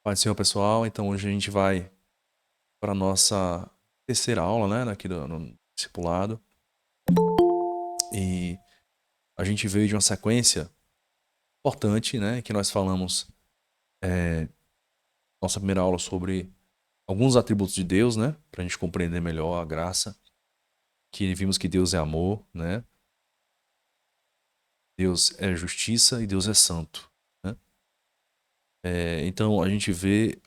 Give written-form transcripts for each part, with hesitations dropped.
Paz do Senhor, pessoal. Então, hoje a gente vai para a nossa terceira aula, né, aqui no discipulado. E a gente veio de uma sequência importante, né, que nós falamos, nossa primeira aula sobre alguns atributos de Deus, né, para a gente compreender melhor a graça, que vimos que Deus é amor, né, Deus é justiça e Deus é santo, né. Então, a gente vê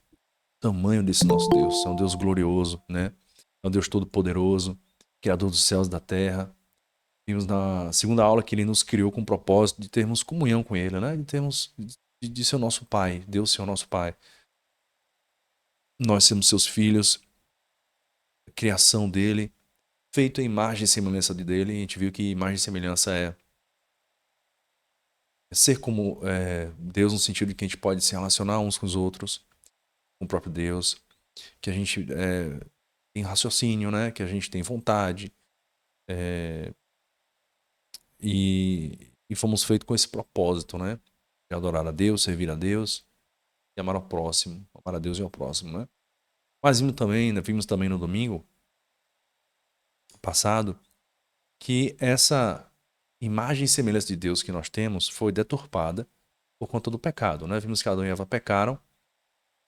o tamanho desse nosso Deus. É um Deus glorioso, né, é um Deus todo-poderoso, Criador dos céus e da terra. Vimos na segunda aula que ele nos criou com o propósito de termos comunhão com ele, né? De ser o nosso pai, Deus ser o nosso pai. Nós somos seus filhos, a criação dele, feito em imagem e semelhança dele. E a gente viu que imagem e semelhança é ser como Deus no sentido de que a gente pode se relacionar uns com os outros, com o próprio Deus, que a gente tem raciocínio, né? Que a gente tem vontade, e fomos feitos com esse propósito, né? De adorar a Deus, servir a Deus e amar ao próximo, amar a Deus e ao próximo, né? Mas vimos também no domingo passado que essa imagem e semelhança de Deus que nós temos foi deturpada por conta do pecado, né? Vimos que Adão e Eva pecaram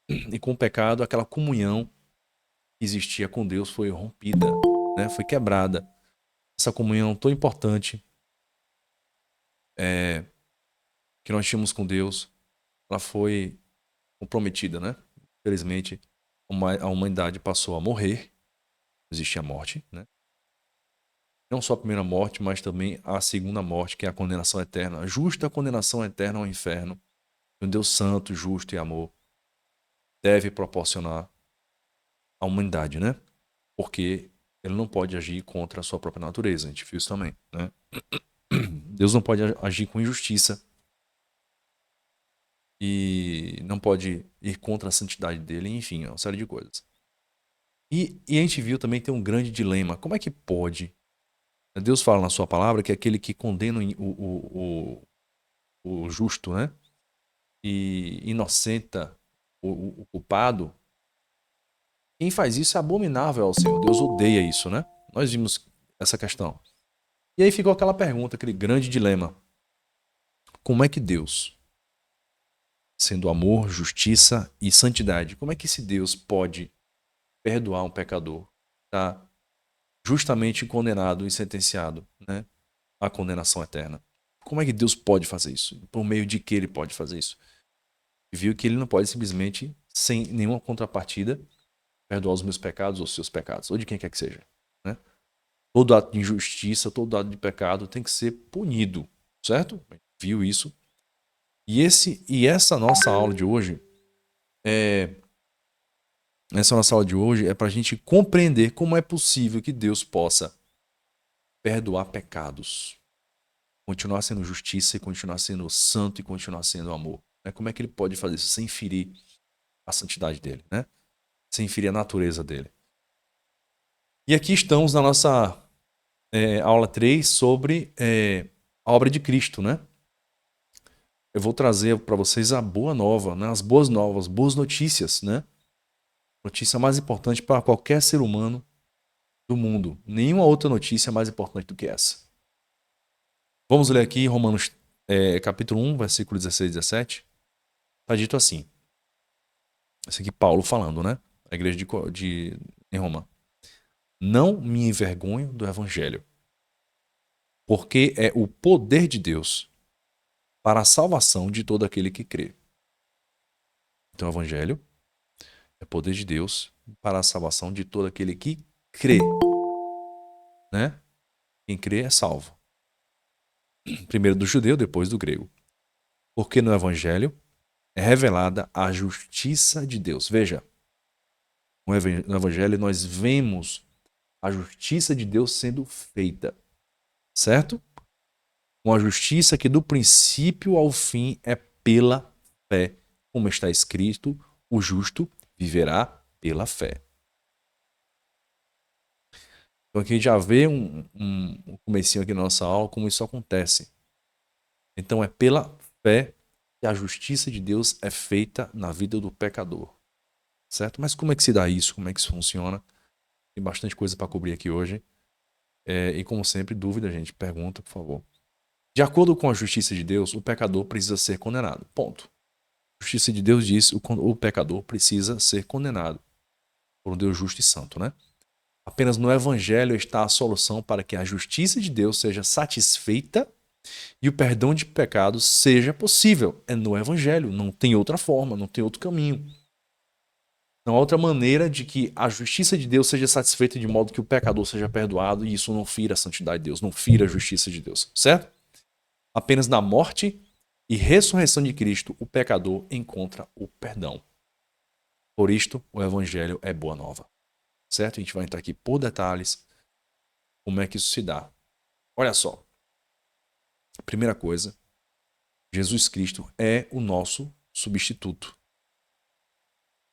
e com o pecado aquela comunhão que existia com Deus foi rompida, né? Foi quebrada. Essa comunhão tão importante que nós tínhamos com Deus, ela foi comprometida, né? Infelizmente, a humanidade passou a morrer, existia a morte, né? Não só a primeira morte, mas também a segunda morte, que é a condenação eterna. A justa condenação eterna ao inferno. Que um Deus santo, justo e amor deve proporcionar à humanidade, né? Porque ele não pode agir contra a sua própria natureza. A gente viu isso também, né? Deus não pode agir com injustiça e não pode ir contra a santidade dele, enfim, é uma série de coisas. E a gente viu também que tem um grande dilema. Como é que pode? Deus fala na sua palavra que é aquele que condena o justo, né? E inocenta o culpado, quem faz isso é abominável ao Senhor. Deus odeia isso, né? Nós vimos essa questão. E aí ficou aquela pergunta, aquele grande dilema. Como é que Deus, sendo amor, justiça e santidade, como é que esse Deus pode perdoar um pecador que está justamente condenado e sentenciado, né, à condenação eterna? Como é que Deus pode fazer isso? Por meio de que ele pode fazer isso? E viu que ele não pode simplesmente, sem nenhuma contrapartida, perdoar os meus pecados ou os seus pecados, ou de quem quer que seja, né? Todo ato de injustiça, todo ato de pecado tem que ser punido, certo? Viu isso? E essa nossa aula de hoje é essa nossa aula de hoje é para a gente compreender como é possível que Deus possa perdoar pecados, continuar sendo justiça e continuar sendo santo e continuar sendo amor. Como é que ele pode fazer isso sem ferir a santidade dele, né? Sem ferir a natureza dele. E aqui estamos na nossa aula 3 sobre a obra de Cristo, né? Eu vou trazer para vocês a boa nova, né? As boas novas, boas notícias, né? Notícia mais importante para qualquer ser humano do mundo. Nenhuma outra notícia é mais importante do que essa. Vamos ler aqui Romanos capítulo 1, versículo 16 e 17. Está dito assim. Esse aqui Paulo falando, né? A igreja em Roma. Não me envergonho do evangelho, porque é o poder de Deus para a salvação de todo aquele que crê. Então, o evangelho é poder de Deus para a salvação de todo aquele que crê, né? Quem crê é salvo. Primeiro do judeu, depois do grego. Porque no evangelho é revelada a justiça de Deus. Veja, no evangelho nós vemos a justiça de Deus sendo feita, certo? Uma justiça que do princípio ao fim é pela fé. Como está escrito, o justo viverá pela fé. Então aqui já vê um comecinho aqui na nossa aula como isso acontece. Então é pela fé que a justiça de Deus é feita na vida do pecador. Certo? Mas como é que se dá isso? Como é que isso funciona? Tem bastante coisa para cobrir aqui hoje. E como sempre, dúvida, gente, pergunta, por favor. De acordo com a justiça de Deus, o pecador precisa ser condenado. Ponto. A justiça de Deus diz que o pecador precisa ser condenado por um Deus justo e santo, né? Apenas no Evangelho está a solução para que a justiça de Deus seja satisfeita e o perdão de pecados seja possível. É no Evangelho, não tem outra forma, não tem outro caminho. Não há outra maneira de que a justiça de Deus seja satisfeita de modo que o pecador seja perdoado e isso não fira a santidade de Deus, não fira a justiça de Deus, certo? Apenas na morte e ressurreição de Cristo o pecador encontra o perdão. Por isto, o Evangelho é boa nova, certo? A gente vai entrar aqui por detalhes como é que isso se dá. Olha só, primeira coisa, Jesus Cristo é o nosso substituto.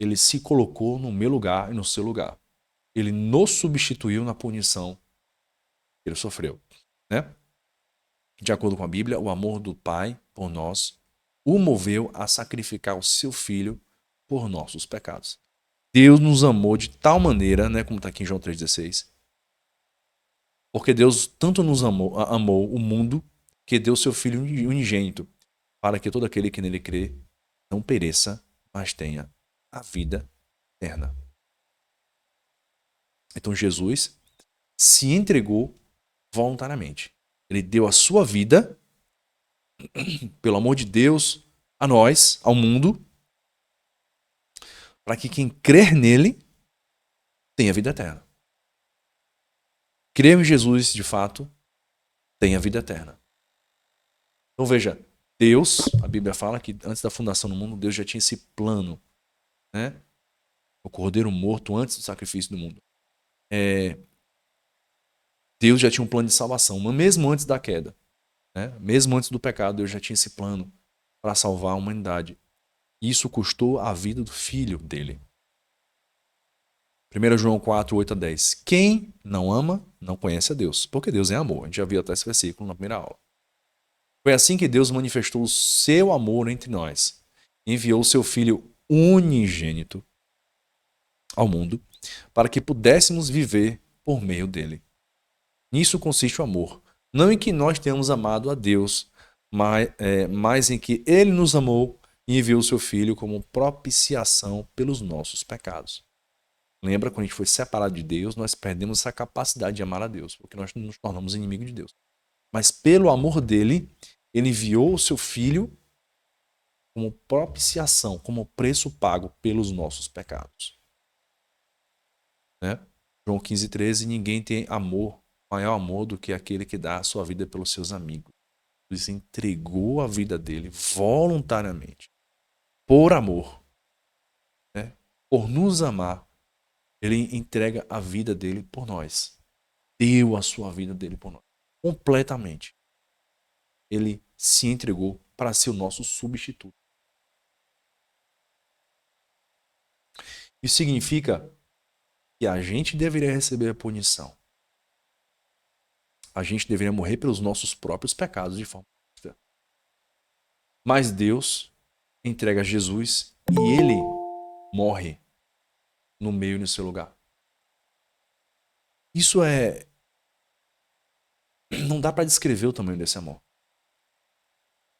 Ele se colocou no meu lugar e no seu lugar. Ele nos substituiu na punição que ele sofreu, né? De acordo com a Bíblia, o amor do Pai por nós o moveu a sacrificar o seu Filho por nossos pecados. Deus nos amou de tal maneira, né, como está aqui em João 3,16, porque Deus tanto nos amou o mundo que deu seu Filho unigênito, para que todo aquele que nele crê não pereça, mas tenha a vida eterna. Então Jesus se entregou voluntariamente. Ele deu a sua vida, pelo amor de Deus, a nós, ao mundo, para que quem crer nele tenha vida eterna. Crer em Jesus, de fato, tenha vida eterna. Então veja, Deus, a Bíblia fala que antes da fundação do mundo, Deus já tinha esse plano, né? O cordeiro morto antes do sacrifício do mundo. Deus já tinha um plano de salvação, mas mesmo antes da queda, né? Mesmo antes do pecado, Deus já tinha esse plano para salvar a humanidade. Isso custou a vida do filho dele. 1 João 4, 8 a 10. Quem não ama, não conhece a Deus, porque Deus é amor. A gente já viu até esse versículo na primeira aula. Foi assim que Deus manifestou o seu amor entre nós. Enviou o seu Filho unigênito ao mundo para que pudéssemos viver por meio dele. Nisso consiste o amor. Não em que nós tenhamos amado a Deus, mas em que ele nos amou e enviou o seu Filho como propiciação pelos nossos pecados. Lembra, quando a gente foi separado de Deus, nós perdemos essa capacidade de amar a Deus, porque nós nos tornamos inimigos de Deus. Mas pelo amor dele, ele enviou o seu Filho como propiciação, como preço pago pelos nossos pecados. Né? João 15, 13, ninguém tem maior amor do que aquele que dá a sua vida pelos seus amigos. Ele se entregou a vida dele voluntariamente, por amor, né? Por nos amar. Ele entrega a vida dele por nós. Deu a sua vida dele por nós. Completamente. Ele se entregou para ser o nosso substituto. Isso significa que a gente deveria receber a punição. A gente deveria morrer pelos nossos próprios pecados de forma justa. Mas Deus entrega Jesus e ele morre no meio e no seu lugar. Isso não dá para descrever o tamanho desse amor.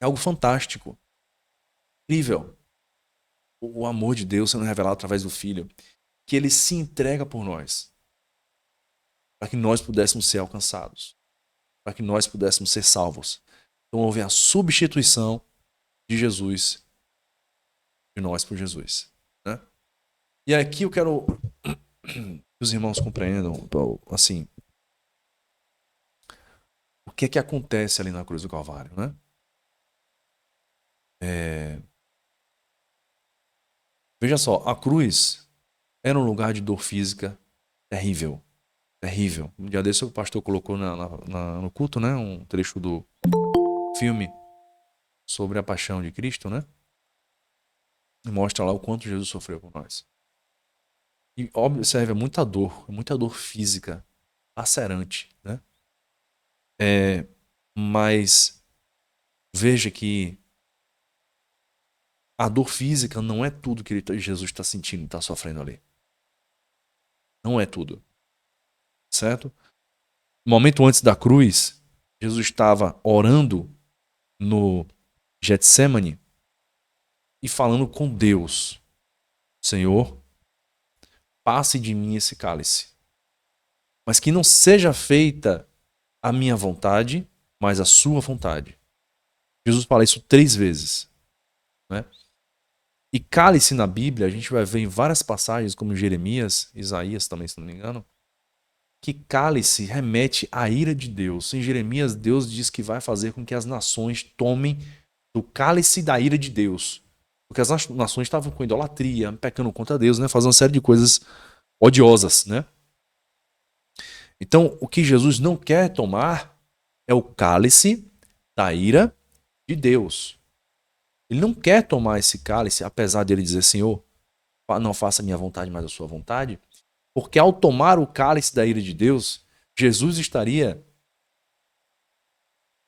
É algo fantástico, incrível. O amor de Deus sendo revelado através do Filho, que ele se entrega por nós, para que nós pudéssemos ser alcançados, para que nós pudéssemos ser salvos. Então houve a substituição de Jesus, de nós por Jesus. Né? E aqui eu quero que os irmãos compreendam, assim, o que é que acontece ali na cruz do Calvário, né? Veja só, a cruz era um lugar de dor física terrível. Terrível. Um dia desse o pastor colocou no culto, né? Um trecho do filme sobre a paixão de Cristo, né? E mostra lá o quanto Jesus sofreu por nós. E observa muita dor física, lacerante, né? Mas veja que a dor física não é tudo que Jesus está sentindo, está sofrendo ali. Não é tudo. Certo? No momento antes da cruz, Jesus estava orando no Getsemane e falando com Deus: Senhor, passe de mim esse cálice, mas que não seja feita a minha vontade, mas a sua vontade. Jesus fala isso 3 vezes. Né? E cálice na Bíblia, a gente vai ver em várias passagens, como Jeremias, Isaías também, se não me engano, que cálice remete à ira de Deus. Em Jeremias, Deus diz que vai fazer com que as nações tomem do cálice da ira de Deus. Porque as nações estavam com idolatria, pecando contra Deus, né? Fazendo uma série de coisas odiosas, né? Então, o que Jesus não quer tomar é o cálice da ira de Deus. Ele não quer tomar esse cálice, apesar de ele dizer, Senhor, não faça a minha vontade, mas a sua vontade, porque ao tomar o cálice da ira de Deus, Jesus estaria,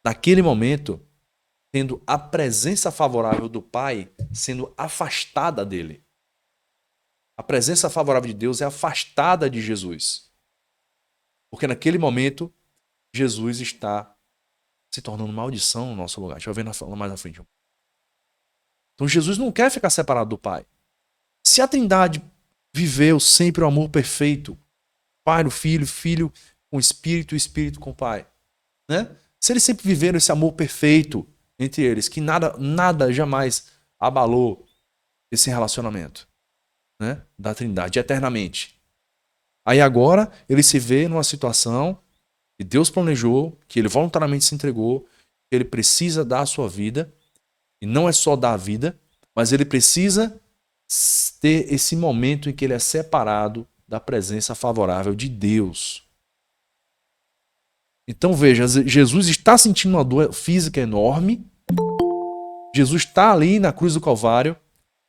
naquele momento, tendo a presença favorável do Pai sendo afastada dele. A presença favorável de Deus é afastada de Jesus. Porque naquele momento, Jesus está se tornando maldição no nosso lugar. Deixa eu ver mais na frente. Então Jesus não quer ficar separado do Pai. Se a Trindade viveu sempre o amor perfeito, Pai no Filho, Filho com o Espírito e o Espírito com o Pai, né? Se eles sempre viveram esse amor perfeito entre eles, que nada jamais abalou esse relacionamento, né, da Trindade eternamente. Aí agora ele se vê numa situação que Deus planejou, que ele voluntariamente se entregou, que ele precisa dar a sua vida, e não é só dar a vida, mas ele precisa ter esse momento em que ele é separado da presença favorável de Deus. Então veja, Jesus está sentindo uma dor física enorme, Jesus está ali na cruz do Calvário,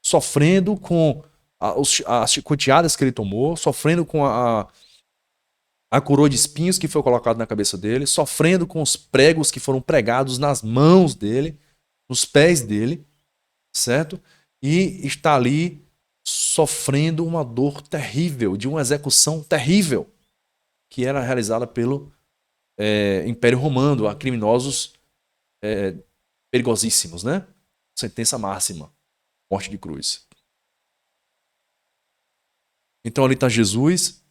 sofrendo com as chicoteadas que ele tomou, sofrendo com a coroa de espinhos que foi colocada na cabeça dele, sofrendo com os pregos que foram pregados nas mãos dele, nos pés dele, certo? E está ali sofrendo uma dor terrível, de uma execução terrível, que era realizada pelo Império Romano, a criminosos perigosíssimos, né? Sentença máxima, morte de cruz. Então ali está Jesus,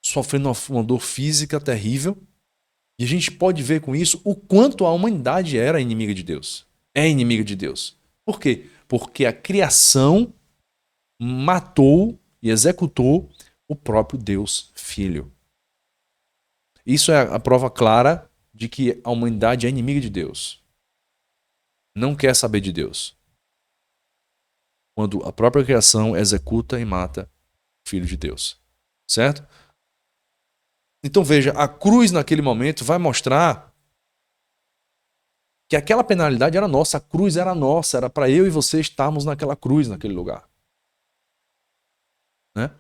sofrendo uma dor física terrível, e a gente pode ver com isso o quanto a humanidade era inimiga de Deus. É inimiga de Deus. Por quê? Porque a criação matou e executou o próprio Deus Filho. Isso é a prova clara de que a humanidade é inimiga de Deus. Não quer saber de Deus. Quando a própria criação executa e mata o Filho de Deus. Certo? Então veja, a cruz naquele momento vai mostrar que aquela penalidade era nossa, a cruz era nossa, era para eu e você estarmos naquela cruz, naquele lugar. Né?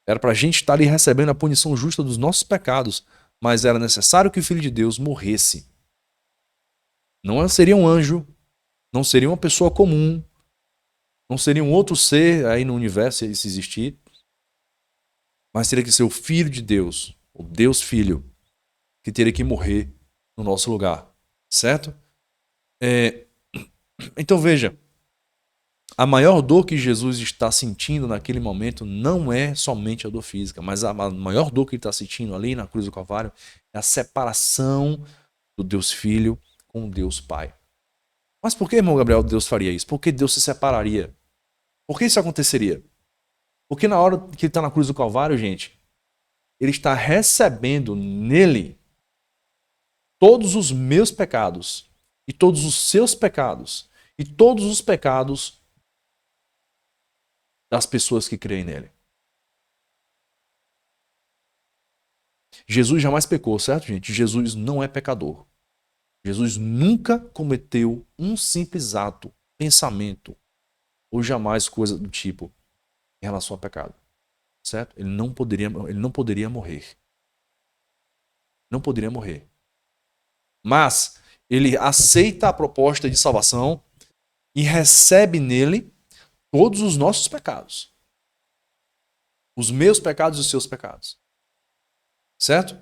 Era para a gente estar ali recebendo a punição justa dos nossos pecados, mas era necessário que o Filho de Deus morresse. Não seria um anjo, não seria uma pessoa comum, não seria um outro ser aí no universo, se existir, mas teria que ser o Filho de Deus, o Deus Filho, que teria que morrer no nosso lugar, certo? Então veja, a maior dor que Jesus está sentindo naquele momento não é somente a dor física, mas a maior dor que ele está sentindo ali na cruz do Calvário é a separação do Deus Filho com o Deus Pai. Mas por que, irmão Gabriel, Deus faria isso? Por que Deus se separaria? Por que isso aconteceria? Porque na hora que ele está na cruz do Calvário, gente, ele está recebendo nele todos os meus pecados e todos os seus pecados e todos os pecados das pessoas que creem nele. Jesus jamais pecou, certo, gente? Jesus não é pecador. Jesus nunca cometeu um simples ato, pensamento ou jamais coisa do tipo em relação ao pecado. Certo? Ele não poderia morrer. Não poderia morrer. Mas ele aceita a proposta de salvação e recebe nele todos os nossos pecados. Os meus pecados e os seus pecados. Certo?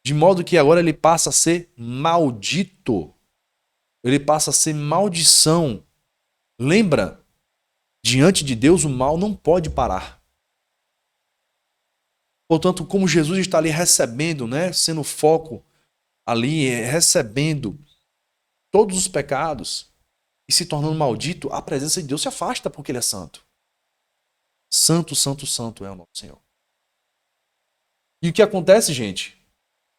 De modo que agora ele passa a ser maldito. Ele passa a ser maldição. Lembra? Diante de Deus, o mal não pode parar. Portanto, como Jesus está ali recebendo, né, sendo foco ali, recebendo todos os pecados e se tornando maldito, a presença de Deus se afasta porque ele é santo. Santo, santo, santo é o nosso Senhor. E o que acontece, gente?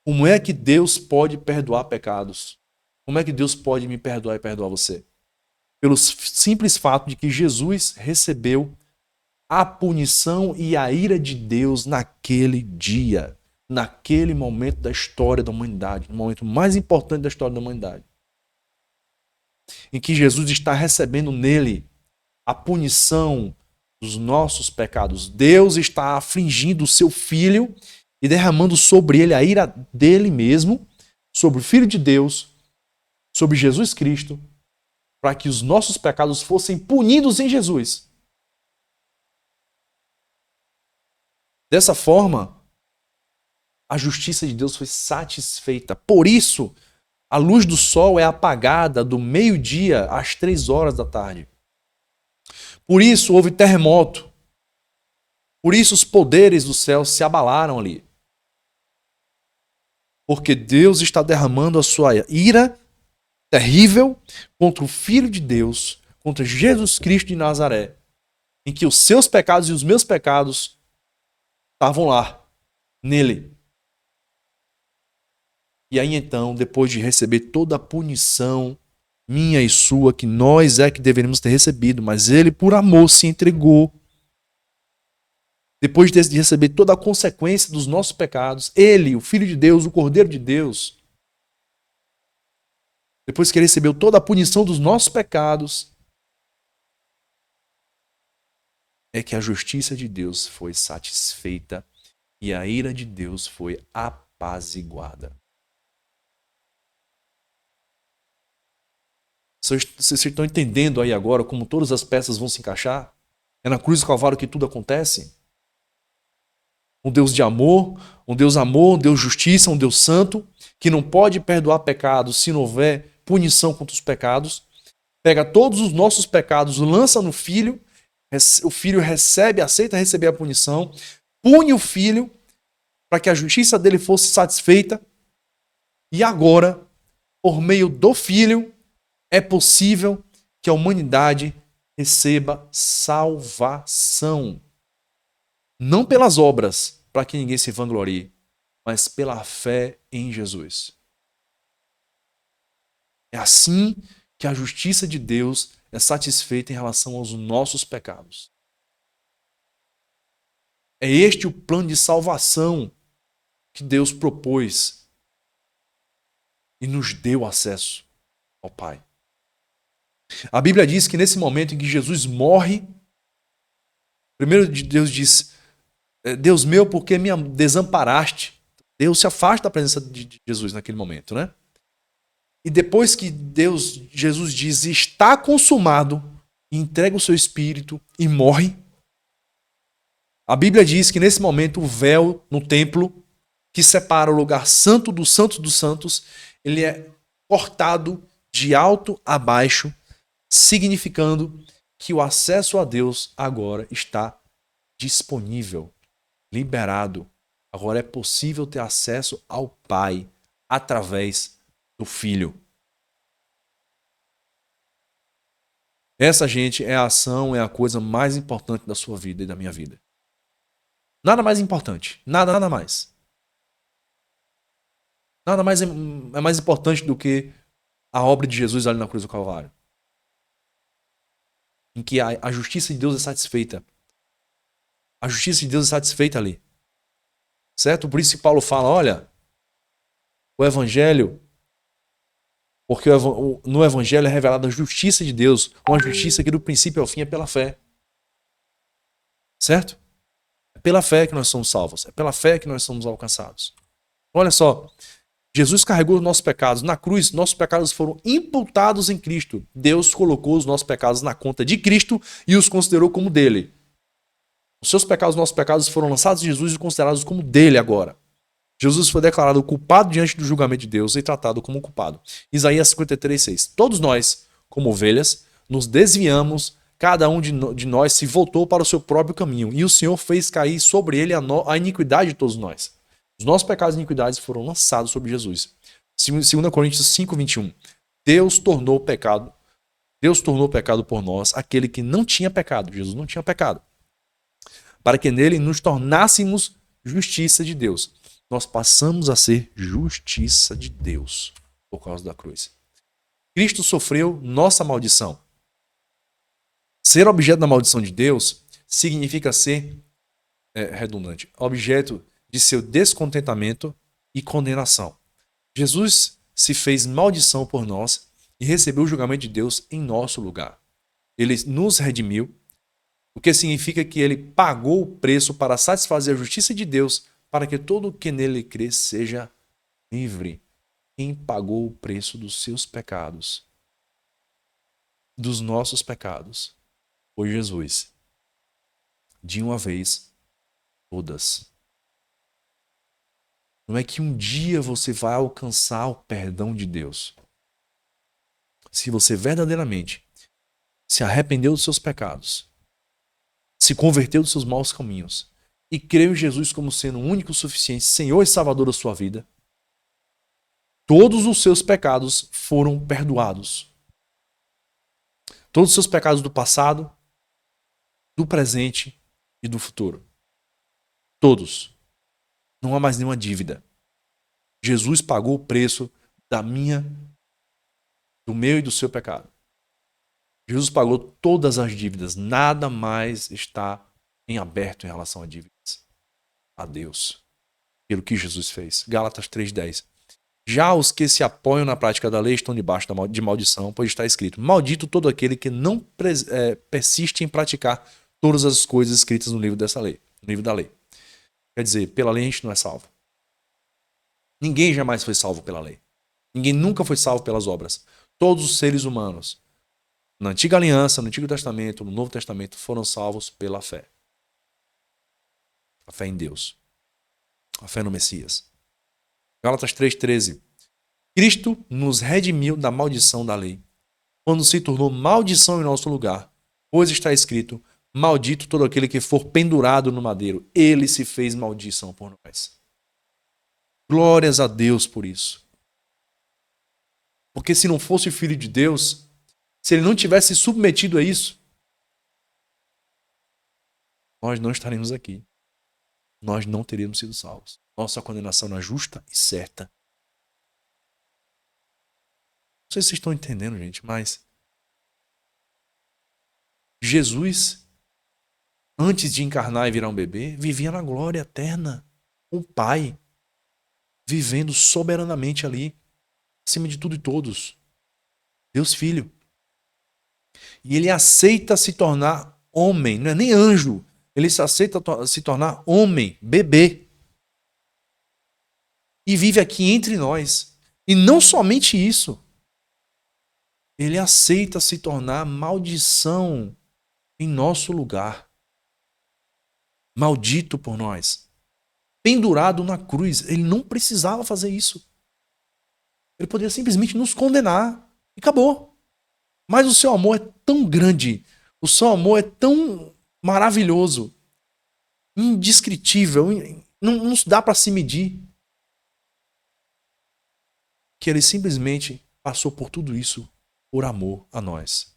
Como é que Deus pode perdoar pecados? Como é que Deus pode me perdoar e perdoar você? Pelo simples fato de que Jesus recebeu a punição e a ira de Deus naquele dia, naquele momento da história da humanidade, no momento mais importante da história da humanidade, em que Jesus está recebendo nele a punição dos nossos pecados. Deus está afligindo o seu filho e derramando sobre ele a ira dele mesmo, sobre o Filho de Deus, sobre Jesus Cristo, para que os nossos pecados fossem punidos em Jesus. Dessa forma, a justiça de Deus foi satisfeita. Por isso, a luz do sol é apagada do meio-dia às 3 horas da tarde. Por isso, houve terremoto. Por isso, os poderes do céu se abalaram ali. Porque Deus está derramando a sua ira terrível contra o Filho de Deus, contra Jesus Cristo de Nazaré, em que os seus pecados e os meus pecados estavam lá, nele. E aí então, depois de receber toda a punição minha e sua, que nós é que deveríamos ter recebido, mas ele por amor se entregou. Depois de receber toda a consequência dos nossos pecados, ele, o Filho de Deus, o Cordeiro de Deus, depois que ele recebeu toda a punição dos nossos pecados, é que a justiça de Deus foi satisfeita e a ira de Deus foi apaziguada. Vocês estão entendendo aí agora como todas as peças vão se encaixar? É na cruz do Calvário que tudo acontece? Um Deus de amor, um Deus justiça, um Deus santo, que não pode perdoar pecados se não houver punição contra os pecados. Pega todos os nossos pecados, lança no Filho, o Filho aceita receber a punição, pune o Filho para que a justiça dele fosse satisfeita. E agora, por meio do Filho, é possível que a humanidade receba salvação. Não pelas obras, para que ninguém se vanglorie, mas pela fé em Jesus. É assim que a justiça de Deus é satisfeita em relação aos nossos pecados. É este o plano de salvação que Deus propôs e nos deu acesso ao Pai. A Bíblia diz que nesse momento em que Jesus morre, primeiro Deus diz: Deus meu, por que me desamparaste? Deus se afasta da presença de Jesus naquele momento, né? E depois que Jesus diz, está consumado, entrega o seu espírito e morre, a Bíblia diz que nesse momento o véu no templo, que separa o lugar santo dos santos, ele é cortado de alto a baixo, significando que o acesso a Deus agora está disponível, liberado. Agora é possível ter acesso ao Pai através do Filho. Essa, gente, é a ação, é a coisa mais importante da sua vida e da minha vida. Nada mais importante. Nada mais. Nada mais é mais importante do que a obra de Jesus ali na cruz do Calvário. Em que a justiça de Deus é satisfeita. A justiça de Deus é satisfeita ali. Certo? Por isso que Paulo fala, olha, o Evangelho, porque no Evangelho é revelada a justiça de Deus, uma justiça que do princípio ao fim é pela fé. Certo? É pela fé que nós somos salvos, é pela fé que nós somos alcançados. Olha só, Jesus carregou os nossos pecados. Na cruz, nossos pecados foram imputados em Cristo. Deus colocou os nossos pecados na conta de Cristo e os considerou como dele. Os seus pecados, os nossos pecados foram lançados em Jesus e considerados como dele agora. Jesus foi declarado culpado diante do julgamento de Deus e tratado como culpado. Isaías 53:6. Todos nós, como ovelhas, nos desviamos, cada um de nós se voltou para o seu próprio caminho, e o Senhor fez cair sobre ele a iniquidade de todos nós. Os nossos pecados e iniquidades foram lançados sobre Jesus. 2 Coríntios 5:21. Deus tornou pecado por nós aquele que não tinha pecado. Jesus não tinha pecado. Para que nele nos tornássemos justiça de Deus. Nós passamos a ser justiça de Deus por causa da cruz. Cristo sofreu nossa maldição. Ser objeto da maldição de Deus significa ser redundante, objeto de seu descontentamento e condenação. Jesus se fez maldição por nós e recebeu o julgamento de Deus em nosso lugar. Ele nos redimiu, o que significa que ele pagou o preço para satisfazer a justiça de Deus, para que todo o que nele crê seja livre. Quem pagou o preço dos seus pecados, dos nossos pecados, foi Jesus. De uma vez, todas. Não é que um dia você vai alcançar o perdão de Deus. Se você verdadeiramente se arrependeu dos seus pecados, se converteu dos seus maus caminhos e creu em Jesus como sendo o único, suficiente Senhor e Salvador da sua vida, todos os seus pecados foram perdoados. Todos os seus pecados do passado, do presente e do futuro. Todos. Não há mais nenhuma dívida. Jesus pagou o preço do meu e do seu pecado. Jesus pagou todas as dívidas. Nada mais está em aberto em relação a dívidas. A Deus. Pelo que Jesus fez. Gálatas 3:10. Já os que se apoiam na prática da lei estão debaixo de maldição, pois está escrito: maldito todo aquele que não persiste em praticar todas as coisas escritas no livro dessa lei, no livro da lei. Quer dizer, pela lei a gente não é salvo. Ninguém jamais foi salvo pela lei. Ninguém nunca foi salvo pelas obras. Todos os seres humanos, na antiga aliança, no Antigo Testamento, no Novo Testamento, foram salvos pela fé. A fé em Deus. A fé no Messias. Gálatas 3:13. Cristo nos redimiu da maldição da lei, quando se tornou maldição em nosso lugar, pois está escrito: maldito todo aquele que for pendurado no madeiro. Ele se fez maldição por nós. Glórias a Deus por isso. Porque se não fosse filho de Deus, se ele não tivesse submetido a isso, nós não estaríamos aqui. Nós não teríamos sido salvos. Nossa condenação é justa e certa. Não sei se vocês estão entendendo, gente, mas Jesus, antes de encarnar e virar um bebê, vivia na glória eterna. O Pai, vivendo soberanamente ali, acima de tudo e todos. Deus Filho. E ele aceita se tornar homem, não é nem anjo. Ele se aceita se tornar homem, bebê. E vive aqui entre nós. E não somente isso. Ele aceita se tornar maldição em nosso lugar. Maldito por nós. Pendurado na cruz. Ele não precisava fazer isso. Ele poderia simplesmente nos condenar. E acabou. Mas o seu amor é tão grande. O seu amor é tão maravilhoso. Indescritível. Não dá para se medir. Que ele simplesmente passou por tudo isso por amor a nós.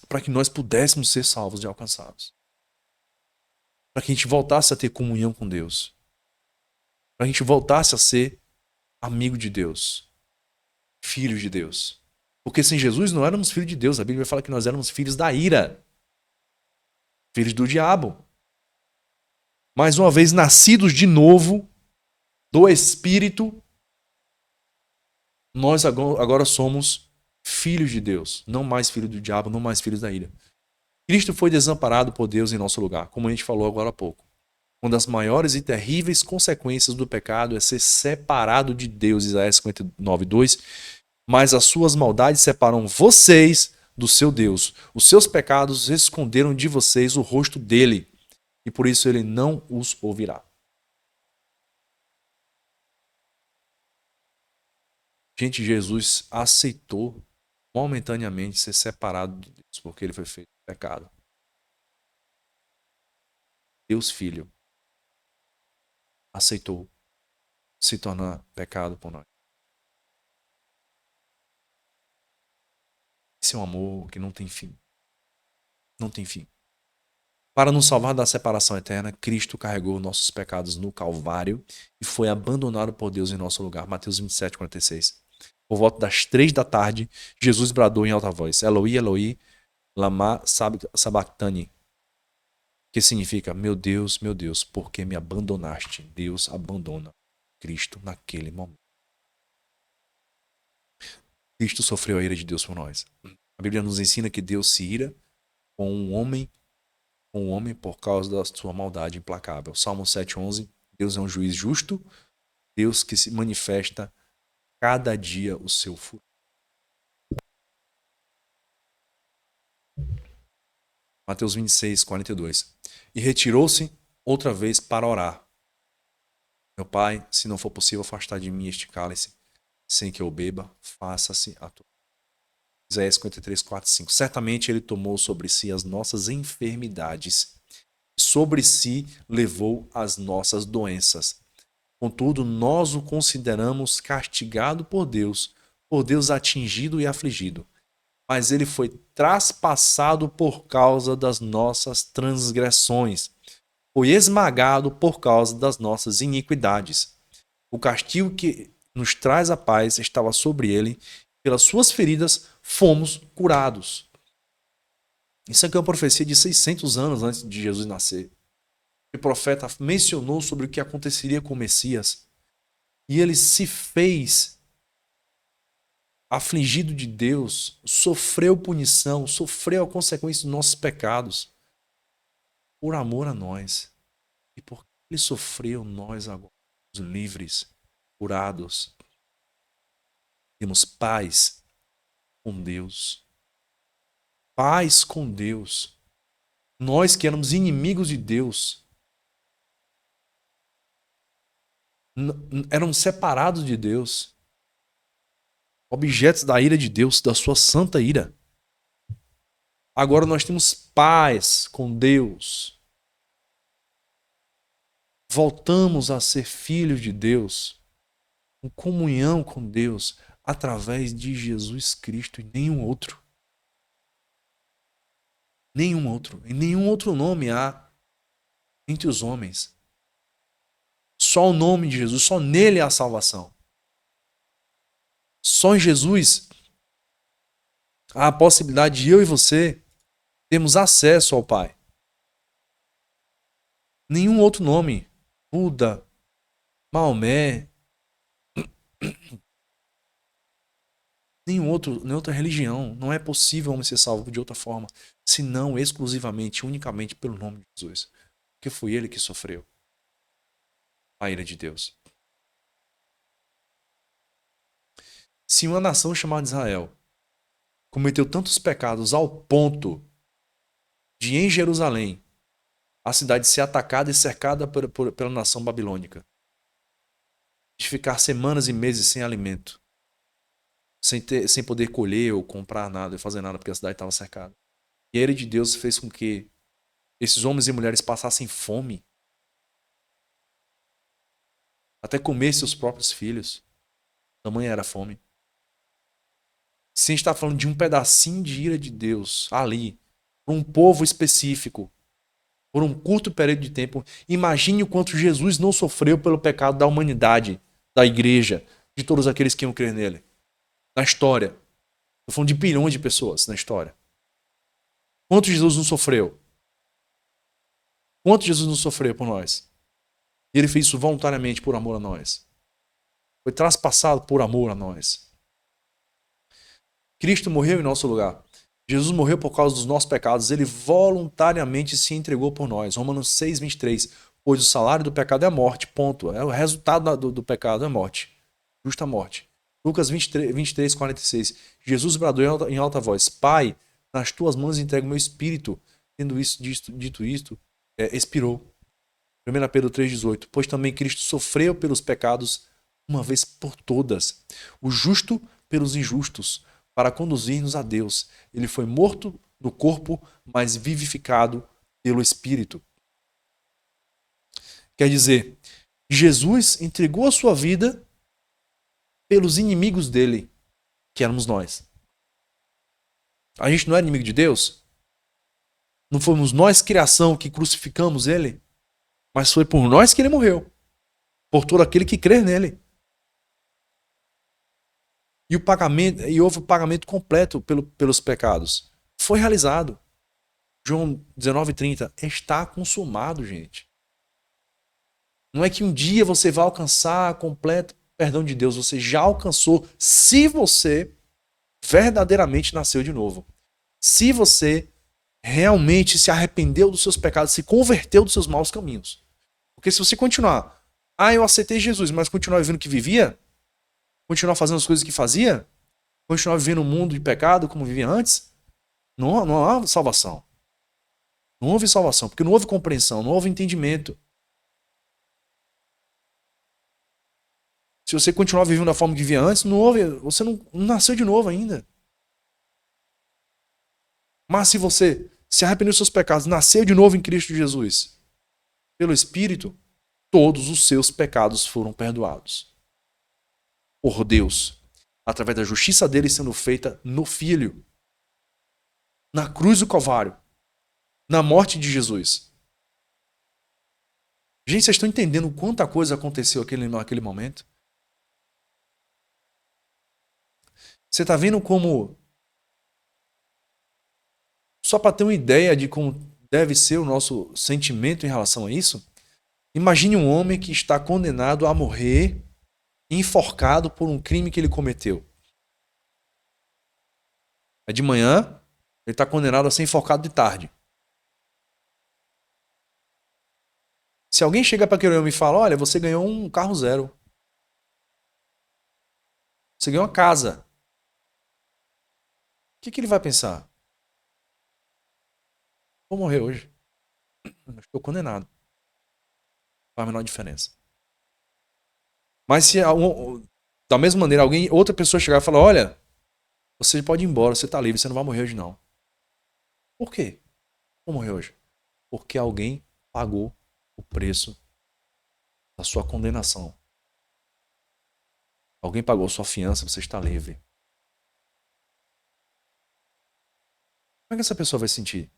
Para que nós pudéssemos ser salvos e alcançados. Para que a gente voltasse a ter comunhão com Deus. Para que a gente voltasse a ser amigo de Deus. Filhos de Deus. Porque sem Jesus não éramos filhos de Deus. A Bíblia fala que nós éramos filhos da ira. Filhos do diabo. Mais uma vez nascidos de novo do Espírito, nós agora somos filhos de Deus, não mais filhos do diabo, não mais filhos da ira. Cristo foi desamparado por Deus em nosso lugar, como a gente falou agora há pouco. Uma das maiores e terríveis consequências do pecado é ser separado de Deus, Isaías 59:2. Mas as suas maldades separam vocês do seu Deus. Os seus pecados esconderam de vocês o rosto dele, e por isso ele não os ouvirá. Gente, Jesus aceitou momentaneamente ser separado de Deus, porque ele foi feito pecado. Deus Filho aceitou se tornar pecado por nós. Esse é um amor que não tem fim. Não tem fim. Para nos salvar da separação eterna, Cristo carregou nossos pecados no Calvário e foi abandonado por Deus em nosso lugar. Mateus 27:46. Por volta das 3 da tarde, Jesus bradou em alta voz: Eloi, Eloi, lama sabachthani. Que significa: meu Deus, por que me abandonaste? Deus abandona Cristo naquele momento. Cristo sofreu a ira de Deus por nós. A Bíblia nos ensina que Deus se ira com um homem por causa da sua maldade implacável. Salmo 7:11. Deus é um juiz justo, Deus que se manifesta cada dia o seu furor. Mateus 26:42. E retirou-se outra vez para orar. Meu Pai, se não for possível afastar de mim este cálice, sem que eu beba, faça-se a tua. Isaías 53:4-5. Certamente ele tomou sobre si as nossas enfermidades, sobre si levou as nossas doenças. Contudo, nós o consideramos castigado por Deus atingido e afligido. Mas ele foi traspassado por causa das nossas transgressões, foi esmagado por causa das nossas iniquidades. O castigo que nos traz a paz estava sobre ele, pelas suas feridas fomos curados. Isso aqui é uma profecia de 600 anos antes de Jesus nascer. O profeta mencionou sobre o que aconteceria com o Messias. E ele se fez afligido de Deus, sofreu punição, sofreu a consequência dos nossos pecados, por amor a nós. E porque ele sofreu, nós agora somos livres, curados. Temos paz com Deus. Paz com Deus. Nós que éramos inimigos de Deus, éramos separados de Deus, objetos da ira de Deus, da sua santa ira. Agora nós temos paz com Deus. Voltamos a ser filhos de Deus, com comunhão com Deus, através de Jesus Cristo e nenhum outro. Nenhum outro. E nenhum outro nome há entre os homens. Só o nome de Jesus, só nele há salvação. Só em Jesus há a possibilidade de eu e você termos acesso ao Pai. Nenhum outro nome, Buda, Maomé, nenhuma outra religião, não é possível homem ser salvo de outra forma, senão exclusivamente, unicamente pelo nome de Jesus. Porque foi ele que sofreu a ira de Deus. Se uma nação chamada Israel cometeu tantos pecados ao ponto de, em Jerusalém, a cidade ser atacada e cercada pela nação babilônica, de ficar semanas e meses sem alimento, sem poder colher ou comprar nada, ou fazer nada, porque a cidade estava cercada. E a ira de Deus fez com que esses homens e mulheres passassem fome, até comer seus próprios filhos. Tamanha era a fome. Se a gente está falando de um pedacinho de ira de Deus ali, para um povo específico, por um curto período de tempo, imagine o quanto Jesus não sofreu pelo pecado da humanidade, da igreja, de todos aqueles que iam crer nele. Na história. Estou falando de bilhões de pessoas na história. Quanto Jesus não sofreu? Quanto Jesus não sofreu por nós? E ele fez isso voluntariamente por amor a nós. Foi traspassado por amor a nós. Cristo morreu em nosso lugar. Jesus morreu por causa dos nossos pecados. Ele voluntariamente se entregou por nós. Romanos 6:23. pois o salário do pecado é a morte, ponto. É o resultado do pecado, é a morte. Justa morte. Lucas 23, 46. Jesus bradou em alta voz: Pai, nas tuas mãos entrego o meu espírito. Tendo dito isto, expirou. 1 Pedro 3,18. Pois também Cristo sofreu pelos pecados uma vez por todas, o justo pelos injustos, para conduzir-nos a Deus. Ele foi morto no corpo, mas vivificado pelo Espírito. Quer dizer, Jesus entregou a sua vida pelos inimigos dele, que éramos nós. A gente não é inimigo de Deus? Não fomos nós, criação, que crucificamos ele? Mas foi por nós que ele morreu. Por todo aquele que crer nele. E houve o pagamento completo pelos pecados. Foi realizado. João 19:30. Está consumado, gente. Não é que um dia você vai alcançar completo perdão de Deus. Você já alcançou se você verdadeiramente nasceu de novo. Se você realmente se arrependeu dos seus pecados, se converteu dos seus maus caminhos. Porque se você continuar, eu aceitei Jesus, mas continuar vivendo o que vivia, continuar fazendo as coisas que fazia, continuar vivendo um mundo de pecado como vivia antes, não há salvação. Não houve salvação, porque não houve compreensão, não houve entendimento. Se você continuar vivendo da forma que vivia antes, você não nasceu de novo ainda. Mas se você se arrependeu dos seus pecados, nasceu de novo em Cristo Jesus, pelo Espírito, todos os seus pecados foram perdoados. Por Deus, através da justiça dele sendo feita no Filho, na cruz do Calvário, na morte de Jesus. Gente, vocês estão entendendo quanta coisa aconteceu naquele momento? Você está vendo como... Só para ter uma ideia de como deve ser o nosso sentimento em relação a isso, imagine um homem que está condenado a morrer enforcado por um crime que ele cometeu. É de manhã, ele está condenado a ser enforcado de tarde. Se alguém chega para aquele homem e fala, olha, você ganhou um carro zero. Você ganhou uma casa. O que ele vai pensar? Vou morrer hoje. Eu estou condenado. Não faz a menor diferença. Mas se da mesma maneira outra pessoa chegar e falar, olha, você pode ir embora, você está livre, você não vai morrer hoje não. Por quê? Vou morrer hoje. Porque alguém pagou o preço da sua condenação. Alguém pagou sua fiança, você está livre. Como é que essa pessoa vai se sentir?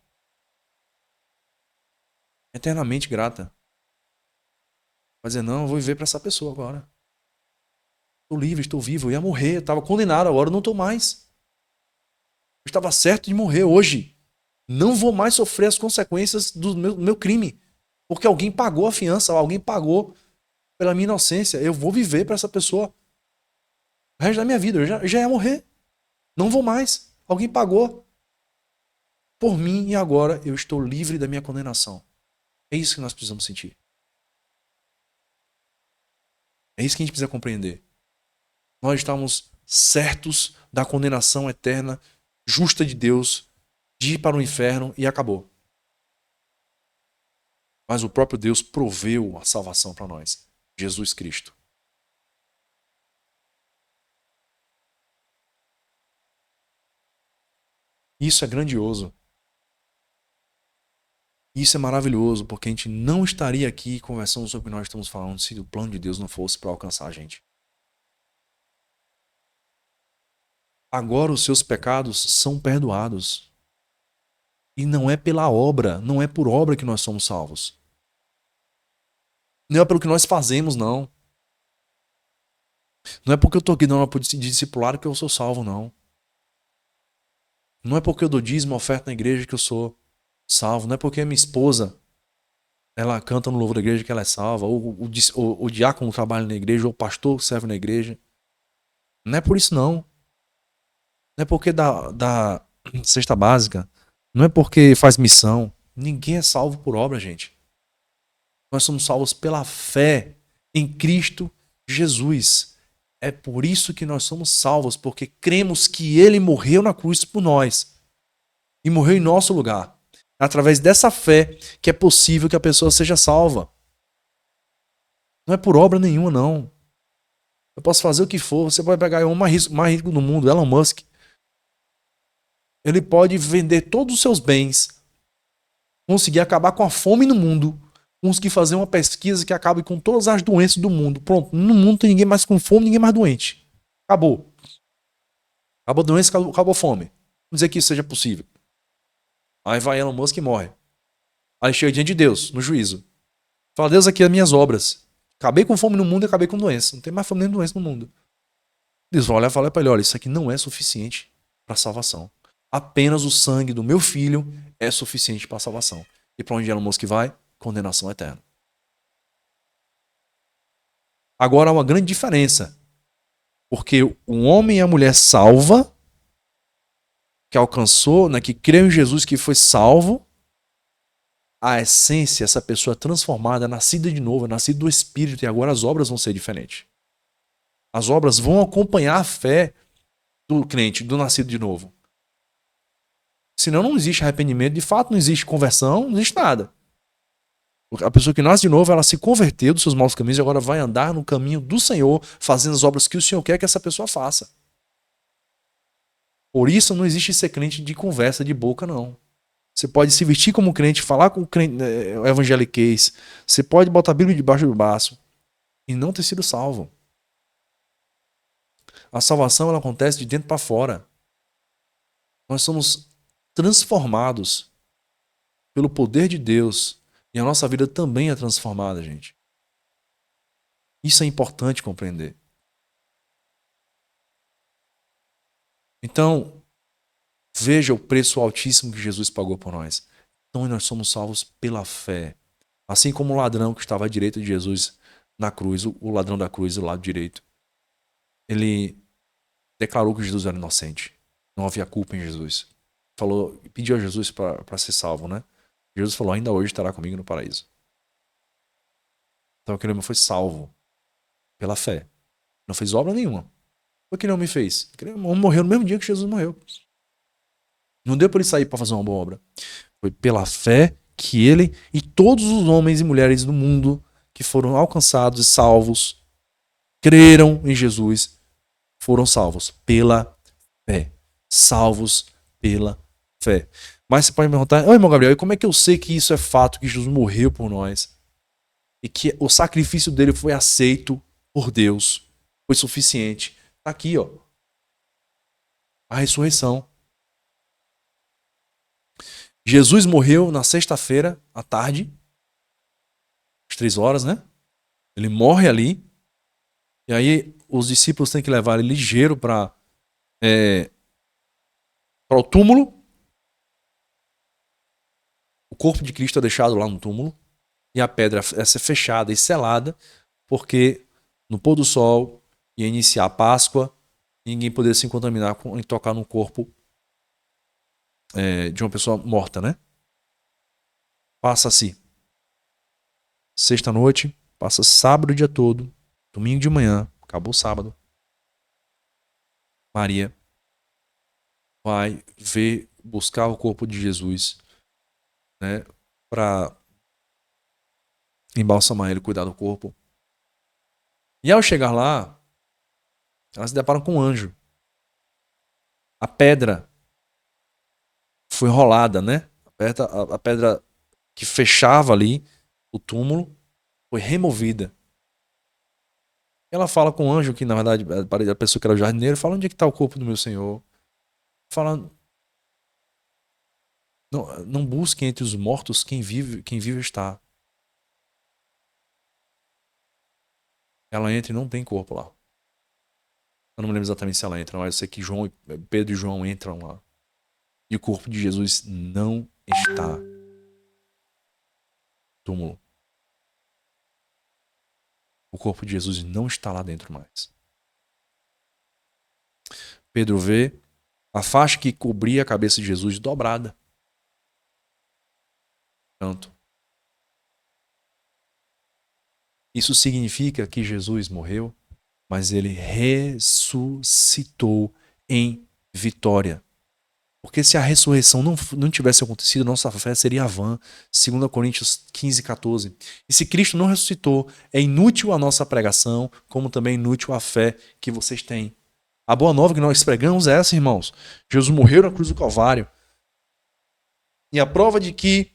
Eternamente grata. Vai dizer, não, eu vou viver para essa pessoa agora. Estou livre, estou vivo, eu ia morrer, eu estava condenado, agora eu não estou mais. Eu estava certo de morrer hoje. Não vou mais sofrer as consequências do meu crime. Porque alguém pagou a fiança, alguém pagou pela minha inocência. Eu vou viver para essa pessoa o resto da minha vida. Eu já ia morrer. Não vou mais. Alguém pagou por mim e agora eu estou livre da minha condenação. É isso que nós precisamos sentir. É isso que a gente precisa compreender. Nós estamos certos da condenação eterna, justa de Deus, de ir para o inferno e acabou. Mas o próprio Deus proveu a salvação para nós. Jesus Cristo. Isso é grandioso. Isso é maravilhoso, porque a gente não estaria aqui conversando sobre o que nós estamos falando se o plano de Deus não fosse para alcançar a gente. Agora os seus pecados são perdoados. E não é pela obra, não é por obra que nós somos salvos. Não é pelo que nós fazemos, não. Não é porque eu estou aqui dando uma de discipular que eu sou salvo, não. Não é porque eu dou dízimo, oferta na igreja que eu sou salvo. Não é porque a minha esposa ela canta no louvor da igreja que ela é salva. Ou o diácono trabalha na igreja, ou o pastor serve na igreja. Não é por isso, não. Não é porque da cesta básica. Não é porque faz missão. Ninguém é salvo por obra, gente. Nós somos salvos pela fé em Cristo Jesus. É por isso que nós somos salvos, porque cremos que Ele morreu na cruz por nós e morreu em nosso lugar. É através dessa fé que é possível que a pessoa seja salva. Não é por obra nenhuma, não. Eu posso fazer o que for. Você pode pegar o homem mais rico do mundo, Elon Musk. Ele pode vender todos os seus bens, conseguir acabar com a fome no mundo, conseguir fazer uma pesquisa que acabe com todas as doenças do mundo. Pronto, no mundo não tem ninguém mais com fome, ninguém mais doente. Acabou. Acabou a doença, acabou a fome. Vamos dizer que isso seja possível. Aí vai Elon Musk e morre. Aí chega diante de Deus, no juízo. Fala, Deus, aqui as minhas obras. Acabei com fome no mundo e acabei com doença. Não tem mais fome nem doença no mundo. Deus vai olhar e falar para ele, olha, isso aqui não é suficiente para a salvação. Apenas o sangue do meu filho é suficiente para a salvação. E para onde Elon Musk vai? Condenação eterna. Agora há uma grande diferença. Porque o homem e a mulher salva, que alcançou, né, que creu em Jesus, que foi salvo, a essência, essa pessoa transformada, nascida de novo, nascida do Espírito, e agora as obras vão ser diferentes. As obras vão acompanhar a fé do crente, do nascido de novo. Senão não existe arrependimento, de fato não existe conversão, não existe nada. A pessoa que nasce de novo, ela se converteu dos seus maus caminhos e agora vai andar no caminho do Senhor, fazendo as obras que o Senhor quer que essa pessoa faça. Por isso não existe ser crente de conversa de boca, não. Você pode se vestir como crente, falar com o crente, evangeliquez. Você pode botar a Bíblia debaixo do braço e não ter sido salvo. A salvação ela acontece de dentro para fora. Nós somos transformados pelo poder de Deus e a nossa vida também é transformada, gente. Isso é importante compreender. Então, veja o preço altíssimo que Jesus pagou por nós. Então, nós somos salvos pela fé. Assim como o ladrão que estava à direita de Jesus na cruz, o ladrão da cruz, do lado direito, ele declarou que Jesus era inocente. Não havia culpa em Jesus. Falou, pediu a Jesus para ser salvo, né? Jesus falou, ainda hoje estará comigo no paraíso. Então aquele homem foi salvo pela fé. Não fez obra nenhuma. O que ele homem fez? Aquele homem morreu no mesmo dia que Jesus morreu. Não deu para ele sair para fazer uma boa obra. Foi pela fé que ele e todos os homens e mulheres do mundo que foram alcançados e salvos, creram em Jesus, foram salvos pela fé. Salvos pela fé. Mas você pode me perguntar, irmão Gabriel, e como é que eu sei que isso é fato, que Jesus morreu por nós? E que o sacrifício dele foi aceito por Deus, foi suficiente. Está aqui, ó. A ressurreição. Jesus morreu na sexta-feira, à tarde, às 3 horas, né? Ele morre ali. E aí os discípulos têm que levar ele ligeiro para o túmulo. O corpo de Cristo é deixado lá no túmulo. E a pedra é ser fechada e selada, porque no pôr do sol ia iniciar a Páscoa e ninguém poderia se contaminar e tocar no corpo de uma pessoa morta, né? Passa-se sexta-noite, passa sábado o dia todo, domingo de manhã, acabou o sábado. Maria vai ver, buscar o corpo de Jesus, né? Para embalsamar ele, cuidar do corpo. E ao chegar lá, elas se deparam com um anjo. A pedra foi rolada, né? A pedra que fechava ali o túmulo foi removida. Ela fala com o anjo, que na verdade a pessoa que era o jardineiro, fala, onde é que está o corpo do meu senhor? Fala, não busquem entre os mortos quem vive está. Ela entra e não tem corpo lá. Eu não me lembro exatamente se ela entra, mas eu sei que Pedro e João entram lá. E o corpo de Jesus não está no túmulo. O corpo de Jesus não está lá dentro mais. Pedro vê a faixa que cobria a cabeça de Jesus dobrada. Tanto. Isso significa que Jesus morreu, mas ele ressuscitou em vitória. Porque se a ressurreição não tivesse acontecido, nossa fé seria vã. 2 Coríntios 15, 14. E se Cristo não ressuscitou, é inútil a nossa pregação, como também é inútil a fé que vocês têm. A boa nova que nós pregamos é essa, irmãos. Jesus morreu na cruz do Calvário. E a prova de que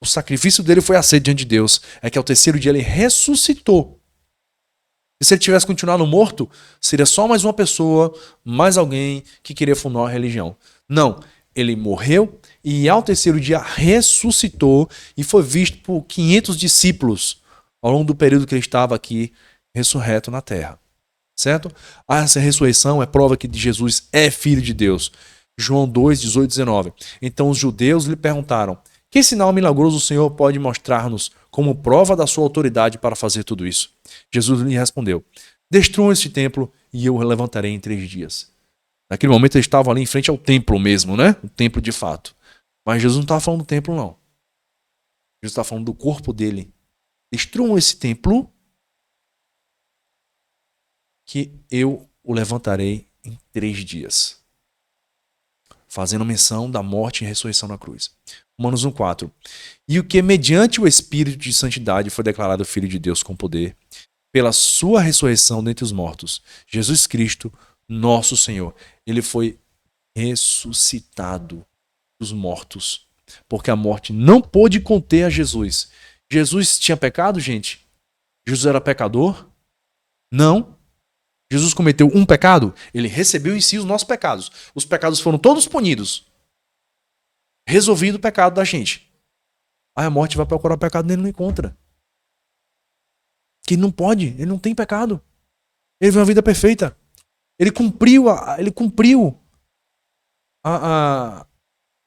o sacrifício dele foi aceito diante de Deus é que ao terceiro dia ele ressuscitou. E se ele tivesse continuado morto, seria só mais uma pessoa, mais alguém que queria fundar uma religião. Não, ele morreu e ao terceiro dia ressuscitou e foi visto por 500 discípulos ao longo do período que ele estava aqui ressurreto na terra. Certo? Essa ressurreição é prova que Jesus é filho de Deus. João 2, 18 e 19. Então os judeus lhe perguntaram: que sinal milagroso o Senhor pode mostrar-nos como prova da sua autoridade para fazer tudo isso? Jesus lhe respondeu: destruam este templo e eu o levantarei em 3 dias. Naquele momento eles estavam ali em frente ao templo mesmo, né? O templo de fato. Mas Jesus não estava falando do templo, não. Jesus estava falando do corpo dele. Destruam esse templo que eu o levantarei em 3 dias. Fazendo menção da morte e ressurreição na cruz. Romanos 1,4. E o que mediante o Espírito de Santidade foi declarado Filho de Deus com poder, pela sua ressurreição dentre os mortos, Jesus Cristo, nosso Senhor. Ele foi ressuscitado dos mortos, porque a morte não pôde conter a Jesus. Jesus tinha pecado, gente? Jesus era pecador? Não. Jesus cometeu um pecado? Ele recebeu em si os nossos pecados. Os pecados foram todos punidos. Resolvido o pecado da gente. Aí a morte vai procurar o pecado nele e não encontra. Que ele não pode, ele não tem pecado. Ele vive uma vida perfeita. Ele cumpriu a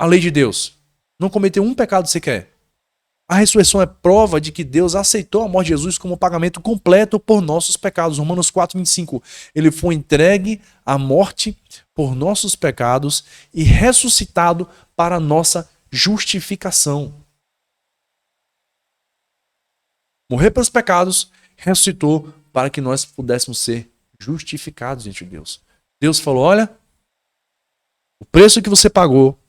lei de Deus. Não cometeu um pecado sequer. A ressurreição é prova de que Deus aceitou a morte de Jesus como pagamento completo por nossos pecados. Romanos 4, 25. Ele foi entregue à morte por nossos pecados e ressuscitado para a nossa justificação. Morrer pelos pecados, ressuscitou para que nós pudéssemos ser justificados diante de Deus. Deus falou: olha, o preço que você pagou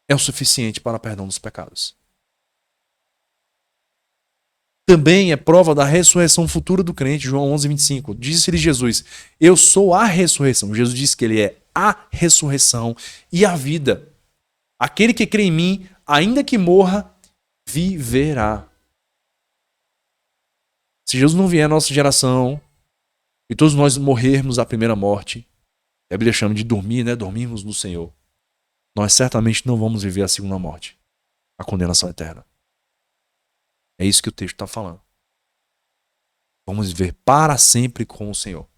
é o suficiente para o perdão dos pecados. Também é prova da ressurreição futura do crente, João 11, 25. Disse-lhe Jesus: eu sou a ressurreição. Jesus disse que ele é a ressurreição e a vida. Aquele que crê em mim, ainda que morra, viverá. Se Jesus não vier à nossa geração e todos nós morrermos a primeira morte, a Bíblia chama de dormir, né? Dormirmos no Senhor. Nós certamente não vamos viver a segunda morte, a condenação eterna. É isso que o texto está falando. Vamos viver para sempre com o Senhor.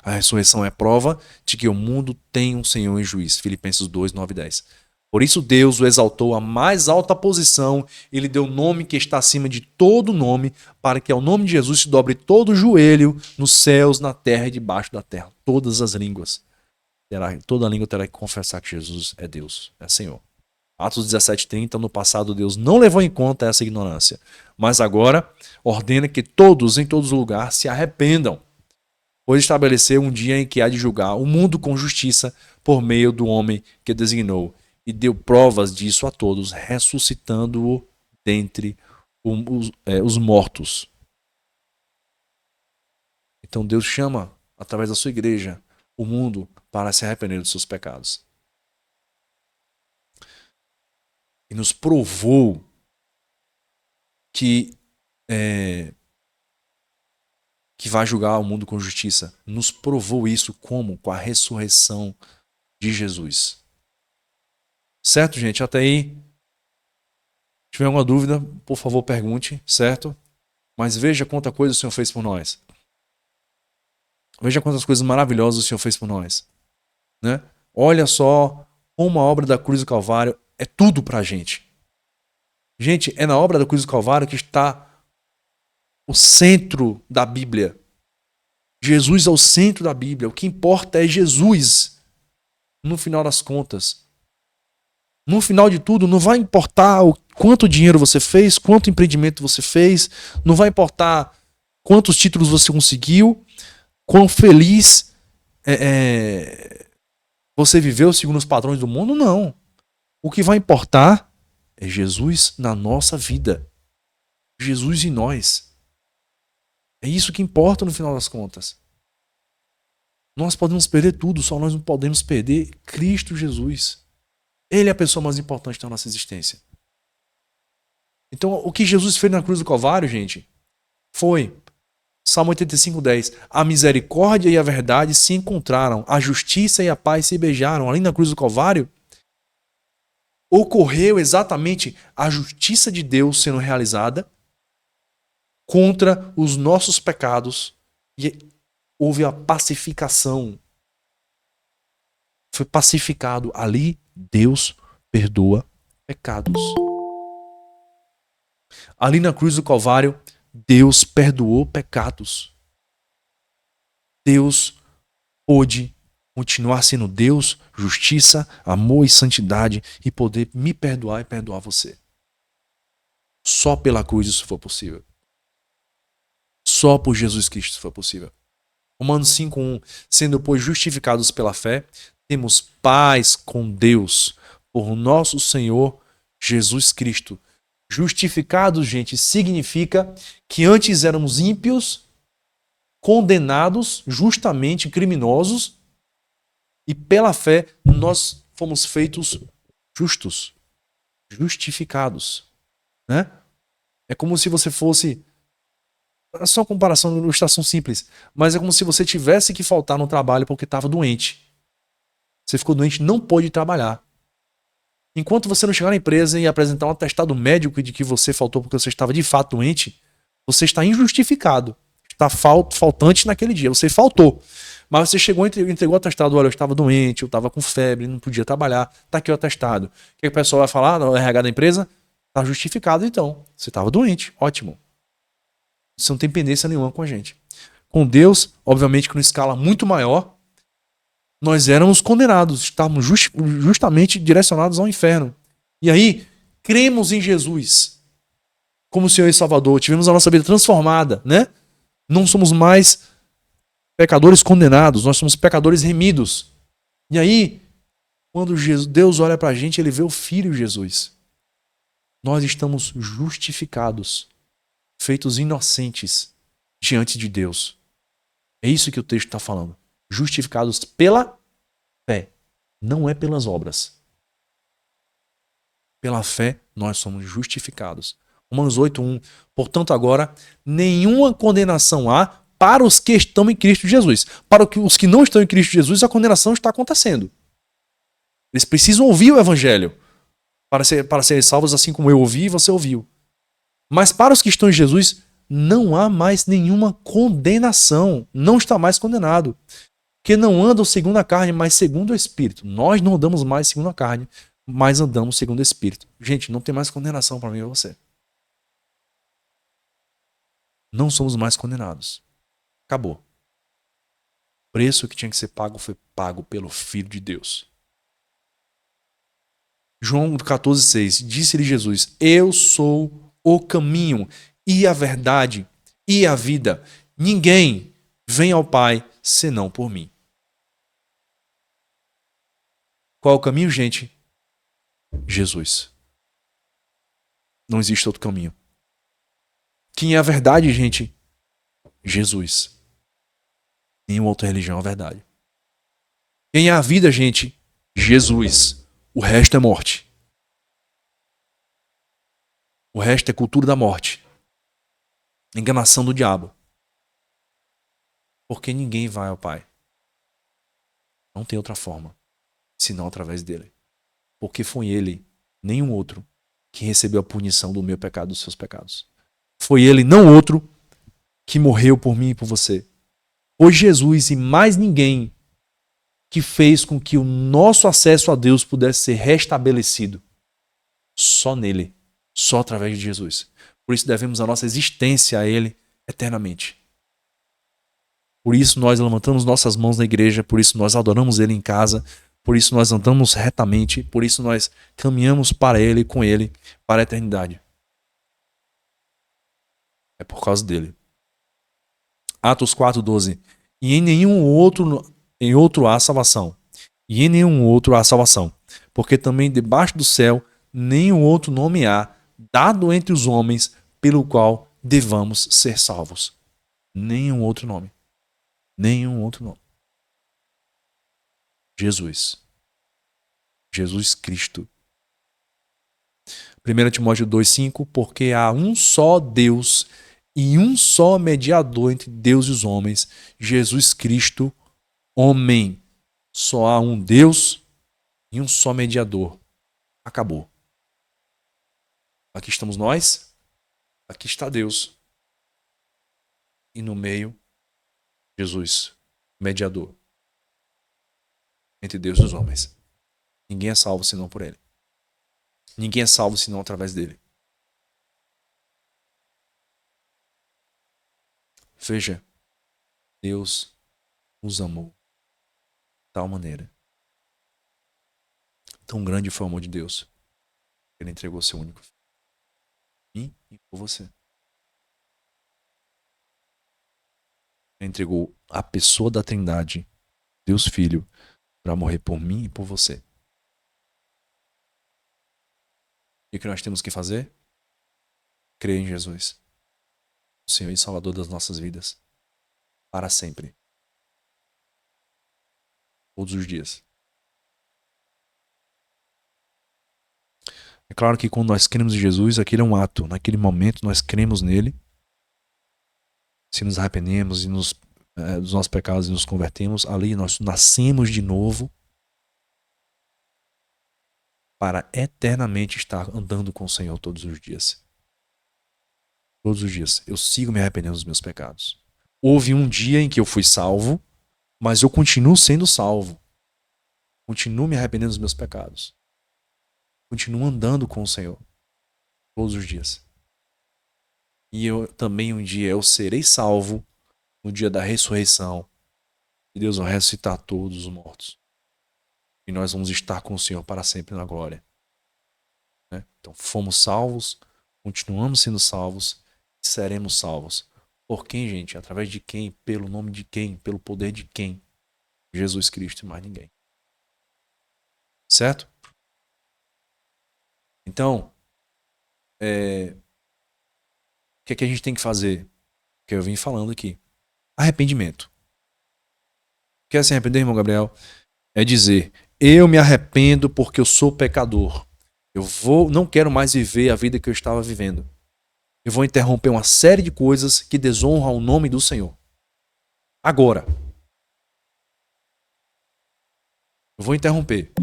A ressurreição é prova de que o mundo tem um Senhor e juiz. Filipenses 2, 9 e 10. Por isso Deus o exaltou à mais alta posição e lhe deu o nome que está acima de todo nome, para que ao nome de Jesus se dobre todo o joelho nos céus, na terra e debaixo da terra. Todas as línguas. Toda língua terá que confessar que Jesus é Deus, é Senhor. Atos 17:30, no passado Deus não levou em conta essa ignorância, mas agora ordena que todos, em todos os lugares, se arrependam, pois estabeleceu um dia em que há de julgar o mundo com justiça por meio do homem que designou, e deu provas disso a todos, ressuscitando-o dentre os mortos. Então Deus chama, através da sua igreja, o mundo para se arrepender dos seus pecados. E nos provou que vai julgar o mundo com justiça. Nos provou isso como? Com a ressurreição de Jesus. Certo, gente? Até aí. Se tiver alguma dúvida, por favor, pergunte, certo? Mas veja quanta coisa o Senhor fez por nós. Veja quantas coisas maravilhosas o Senhor fez por nós. Né? Olha só como a obra da cruz do Calvário é tudo pra gente. Gente, é na obra da cruz do Calvário que está o centro da Bíblia. Jesus é o centro da Bíblia. O que importa é Jesus. No final das contas. No final de tudo, não vai importar o quanto dinheiro você fez, quanto empreendimento você fez, não vai importar quantos títulos você conseguiu, quão feliz você viveu segundo os padrões do mundo, não. O que vai importar é Jesus na nossa vida. Jesus em nós. É isso que importa no final das contas. Nós podemos perder tudo, só nós não podemos perder Cristo Jesus. Ele é a pessoa mais importante da nossa existência. Então, o que Jesus fez na cruz do Calvário, gente, foi Salmo 85:10. A misericórdia e a verdade se encontraram, a justiça e a paz se beijaram. Ali na cruz do Calvário, ocorreu exatamente a justiça de Deus sendo realizada contra os nossos pecados e houve a pacificação. Foi pacificado. Ali, Deus perdoa pecados. Ali na cruz do Calvário, Deus perdoou pecados. Deus pôde continuar sendo Deus, justiça, amor e santidade e poder me perdoar e perdoar você. Só pela cruz isso foi possível. Só por Jesus Cristo isso foi possível. Romanos 5:1. Sendo, pois, justificados pela fé, temos paz com Deus por nosso Senhor Jesus Cristo. Justificados, gente, significa que antes éramos ímpios, condenados, justamente criminosos, e pela fé nós fomos feitos justos, justificados, né? É como se você fosse, é só uma comparação, uma ilustração simples, mas é como se você tivesse que faltar no trabalho porque estava doente. Você ficou doente, não pôde trabalhar. Enquanto você não chegar na empresa e apresentar um atestado médico de que você faltou porque você estava de fato doente, você está injustificado. Está faltante naquele dia. Você faltou. Mas você chegou e entregou o atestado. Olha, eu estava doente, eu estava com febre, não podia trabalhar. Está aqui o atestado. O que o pessoal vai falar no RH da empresa? Está justificado então. Você estava doente. Ótimo. Você não tem pendência nenhuma com a gente. Com Deus, obviamente que numa escala muito maior, nós éramos condenados. Estávamos justamente direcionados ao inferno. E aí, cremos em Jesus como Senhor e Salvador. Tivemos a nossa vida transformada, né? Não somos mais pecadores condenados, nós somos pecadores remidos. E aí, quando Deus olha pra gente, ele vê o Filho Jesus. Nós estamos justificados, feitos inocentes diante de Deus. É isso que o texto está falando. Justificados pela fé, não é pelas obras. Pela fé, nós somos justificados. Romanos 8:1. Portanto, agora, nenhuma condenação há para os que estão em Cristo Jesus. Para os que não estão em Cristo Jesus, a condenação está acontecendo. Eles precisam ouvir o Evangelho para serem salvos, assim como eu ouvi e você ouviu. Mas para os que estão em Jesus, não há mais nenhuma condenação. Não está mais condenado. Que não andam segundo a carne, mas segundo o Espírito. Nós não andamos mais segundo a carne, mas andamos segundo o Espírito. Gente, não tem mais condenação para mim e você. Não somos mais condenados. Acabou. O preço que tinha que ser pago foi pago pelo Filho de Deus. João 14:6. Disse-lhe Jesus: Eu sou o caminho e a verdade e a vida. Ninguém vem ao Pai senão por mim. Qual é o caminho, gente? Jesus. Não existe outro caminho. Quem é a verdade, gente? Jesus. Nenhuma outra religião é a verdade. Quem é a vida, gente? Jesus. O resto é morte. O resto é cultura da morte. Enganação do diabo. Porque ninguém vai ao Pai. Não tem outra forma, senão através dele. Porque foi ele, nenhum outro, que recebeu a punição do meu pecado, dos seus pecados. Foi ele, não outro, que morreu por mim e por você. Foi Jesus e mais ninguém que fez com que o nosso acesso a Deus pudesse ser restabelecido. Só nele. Só através de Jesus. Por isso devemos a nossa existência a ele eternamente. Por isso nós levantamos nossas mãos na igreja, por isso nós adoramos ele em casa, por isso nós andamos retamente, por isso nós caminhamos para Ele, com Ele, para a eternidade. É por causa dele. Atos 4:12. E em outro há salvação. E em nenhum outro há salvação. Porque também debaixo do céu nenhum outro nome há, dado entre os homens, pelo qual devamos ser salvos. Nenhum outro nome. Nenhum outro nome. Jesus. Jesus Cristo. 1 Timóteo 2:5. Porque há um só Deus e um só mediador entre Deus e os homens, Jesus Cristo, homem. Só há um Deus e um só mediador. Acabou. Aqui estamos nós, aqui está Deus. E no meio, Jesus, mediador entre Deus e os homens. Ninguém é salvo senão por ele. Ninguém é salvo senão através dele. Veja, Deus nos amou de tal maneira. Tão grande foi o amor de Deus. Ele entregou seu único filho. Mim e por você. Ele entregou a pessoa da Trindade, Deus Filho, para morrer por mim e por você. E o que nós temos que fazer? Crer em Jesus, o Senhor e Salvador das nossas vidas, para sempre. Todos os dias. É claro que quando nós cremos em Jesus, aquele é um ato. Naquele momento nós cremos nele. Se nos arrependemos e dos nossos pecados e nos convertemos, ali nós nascemos de novo para eternamente estar andando com o Senhor todos os dias. Todos os dias. Eu sigo me arrependendo dos meus pecados. Houve um dia em que eu fui salvo, mas eu continuo sendo salvo. Continuo me arrependendo dos meus pecados. Continuo andando com o Senhor todos os dias. E eu também um dia eu serei salvo no dia da ressurreição. E Deus vai ressuscitar todos os mortos. E nós vamos estar com o Senhor para sempre na glória. Então fomos salvos, continuamos sendo salvos e seremos salvos. Por quem, gente? Através de quem? Pelo nome de quem? Pelo poder de quem? Jesus Cristo e mais ninguém. Certo? Então, o que é que a gente tem que fazer? O que eu vim falando aqui. Arrependimento. O que é se arrepender, irmão Gabriel? É dizer, eu me arrependo porque eu sou pecador. Não quero mais viver a vida que eu estava vivendo. Eu vou interromper uma série de coisas que desonram o nome do Senhor. Agora. Eu vou interromper.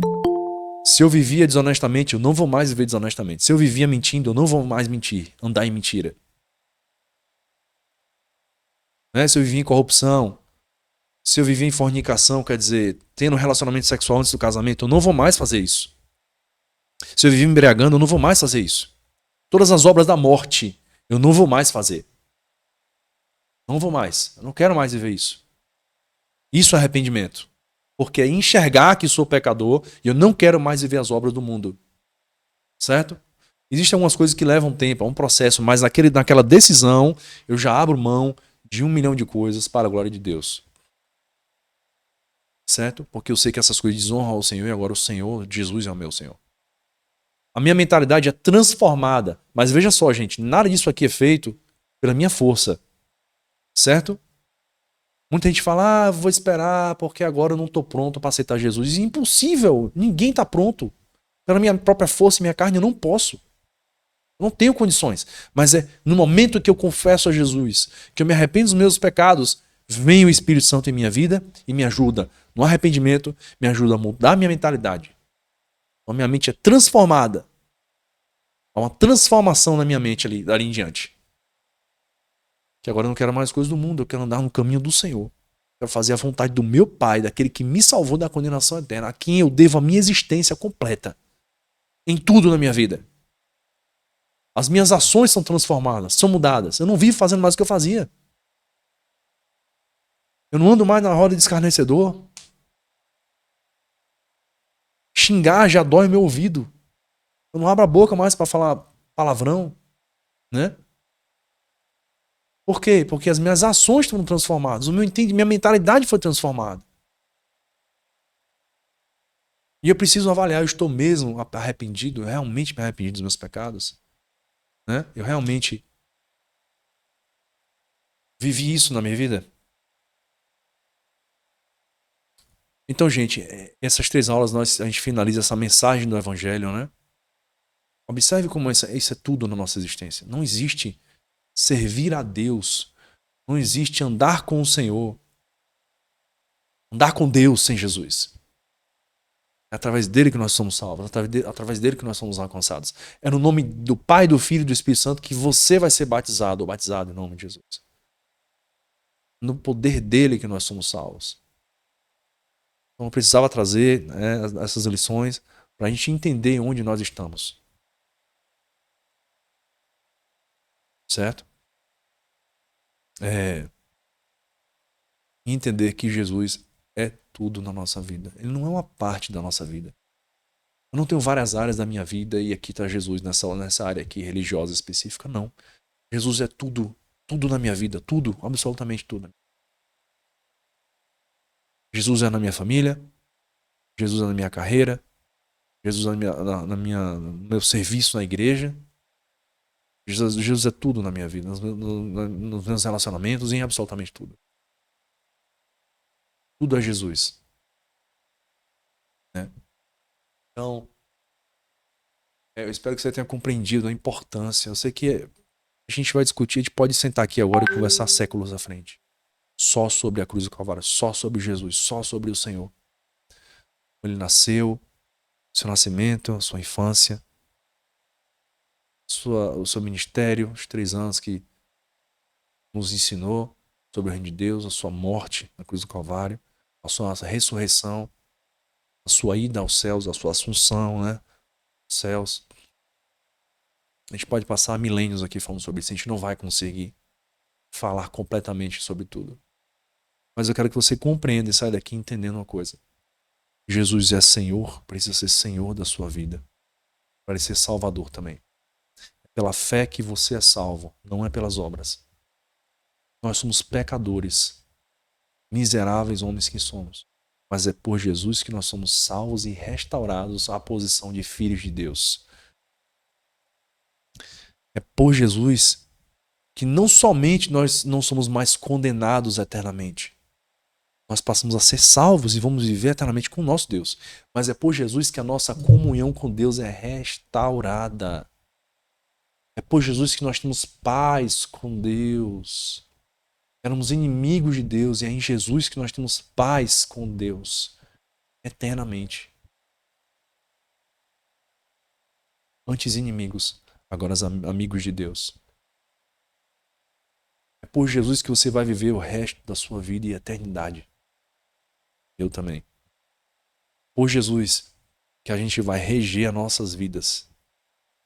Se eu vivia desonestamente, eu não vou mais viver desonestamente. Se eu vivia mentindo, eu não vou mais mentir, andar em mentira. Se eu vivia em corrupção, se eu vivia em fornicação, quer dizer, tendo um relacionamento sexual antes do casamento, eu não vou mais fazer isso. Se eu vivia embriagando, eu não vou mais fazer isso. Todas as obras da morte, eu não vou mais fazer. Não vou mais. Eu não quero mais viver isso. Isso é arrependimento. Porque é enxergar que sou pecador e eu não quero mais viver as obras do mundo. Certo? Existem algumas coisas que levam tempo, é um processo, mas naquela decisão eu já abro mão de 1 milhão de coisas para a glória de Deus. Certo? Porque eu sei que essas coisas desonram ao Senhor e agora o Senhor, Jesus é o meu Senhor. A minha mentalidade é transformada. Mas veja só, gente, nada disso aqui é feito pela minha força. Certo? Muita gente fala, vou esperar porque agora eu não estou pronto para aceitar Jesus. Impossível, ninguém está pronto. Pela minha própria força e minha carne eu não posso. Eu não tenho condições. Mas é no momento que eu confesso a Jesus, que eu me arrependo dos meus pecados, vem o Espírito Santo em minha vida e me ajuda no arrependimento, me ajuda a mudar a minha mentalidade. A minha mente é transformada. Há uma transformação na minha mente dali em diante. Que agora eu não quero mais coisas do mundo, eu quero andar no caminho do Senhor. Eu quero fazer a vontade do meu Pai, daquele que me salvou da condenação eterna, a quem eu devo a minha existência completa. Em tudo na minha vida. As minhas ações são transformadas, são mudadas. Eu não vivo fazendo mais o que eu fazia. Eu não ando mais na roda de escarnecedor. Xingar já dói meu ouvido. Eu não abro a boca mais para falar palavrão, né? Por quê? Porque as minhas ações foram transformadas, minha mentalidade foi transformada. E eu preciso avaliar, eu estou mesmo arrependido, eu realmente me arrependi dos meus pecados, né? Eu realmente vivi isso na minha vida. Então, gente, essas 3 aulas a gente finaliza essa mensagem do Evangelho, né? Observe como isso é tudo na nossa existência. Não existe servir a Deus, não existe andar com o Senhor, andar com Deus sem Jesus. É através dele que nós somos salvos, através dele que nós somos alcançados. É no nome do Pai, do Filho e do Espírito Santo que você vai ser batizado ou batizado em nome de Jesus. No poder dele que nós somos salvos. Então eu precisava trazer, né, essas lições para a gente entender onde nós estamos. Certo? Entender que Jesus é tudo na nossa vida. Ele não é uma parte da nossa vida. Eu não tenho várias áreas da minha vida e aqui está Jesus nessa área aqui religiosa específica, não. Jesus é tudo, tudo na minha vida, tudo, absolutamente tudo. Jesus é na minha família, Jesus é na minha carreira, Jesus é no meu serviço na igreja. Jesus é tudo na minha vida, nos meus relacionamentos, em absolutamente tudo. Tudo é Jesus. Né? Então, eu espero que você tenha compreendido a importância. Eu sei que a gente vai discutir, a gente pode sentar aqui agora e conversar séculos à frente. Só sobre a cruz do Calvário, só sobre Jesus, só sobre o Senhor. Ele nasceu, seu nascimento, sua infância, o seu ministério, os 3 anos que nos ensinou sobre o reino de Deus, a sua morte na cruz do Calvário, a sua ressurreição, a sua ida aos céus, a sua assunção, né? Céus. A gente pode passar milênios aqui falando sobre isso, a gente não vai conseguir falar completamente sobre tudo. Mas eu quero que você compreenda e saia daqui entendendo uma coisa. Jesus é Senhor, precisa ser Senhor da sua vida. Para ser Salvador também. É pela fé que você é salvo, não é pelas obras. Nós somos pecadores, miseráveis homens que somos. Mas é por Jesus que nós somos salvos e restaurados à posição de filhos de Deus. É por Jesus que não somente nós não somos mais condenados eternamente, nós passamos a ser salvos e vamos viver eternamente com o nosso Deus. Mas é por Jesus que a nossa comunhão com Deus é restaurada. É por Jesus que nós temos paz com Deus. Éramos inimigos de Deus e é em Jesus que nós temos paz com Deus eternamente. Antes inimigos, agora amigos de Deus. É por Jesus que você vai viver o resto da sua vida e eternidade. Eu também. Por Jesus que a gente vai reger as nossas vidas.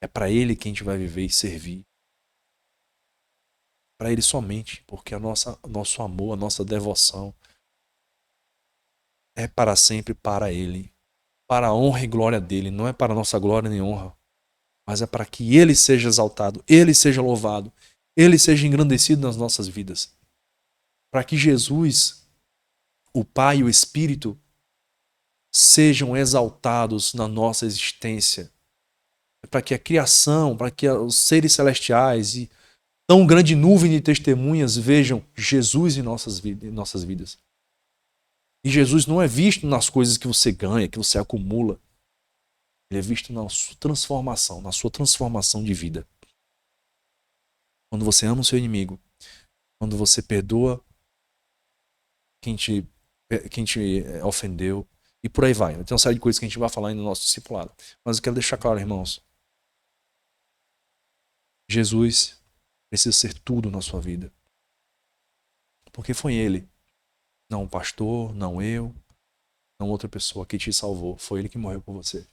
É para Ele que a gente vai viver e servir. Para Ele somente, porque nosso amor, a nossa devoção é para sempre para Ele. Para a honra e glória dEle. Não é para a nossa glória nem honra, mas é para que Ele seja exaltado, Ele seja louvado, Ele seja engrandecido nas nossas vidas. Para que Jesus, o Pai e o Espírito sejam exaltados na nossa existência. Para que a criação, para que os seres celestiais e tão grande nuvem de testemunhas vejam Jesus em nossas vidas. E Jesus não é visto nas coisas que você ganha, que você acumula. Ele é visto na sua transformação de vida. Quando você ama o seu inimigo, quando você perdoa quem te ofendeu, e por aí vai. Tem uma série de coisas que a gente vai falar no nosso discipulado. Mas eu quero deixar claro, irmãos, Jesus precisa ser tudo na sua vida. Porque foi Ele, não o pastor, não eu, não outra pessoa que te salvou. Foi Ele que morreu por você.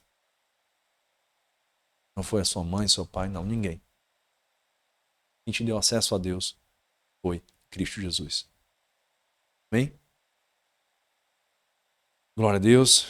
Não foi a sua mãe, seu pai, não, ninguém. Quem te deu acesso a Deus foi Cristo Jesus. Amém? Glória a Deus.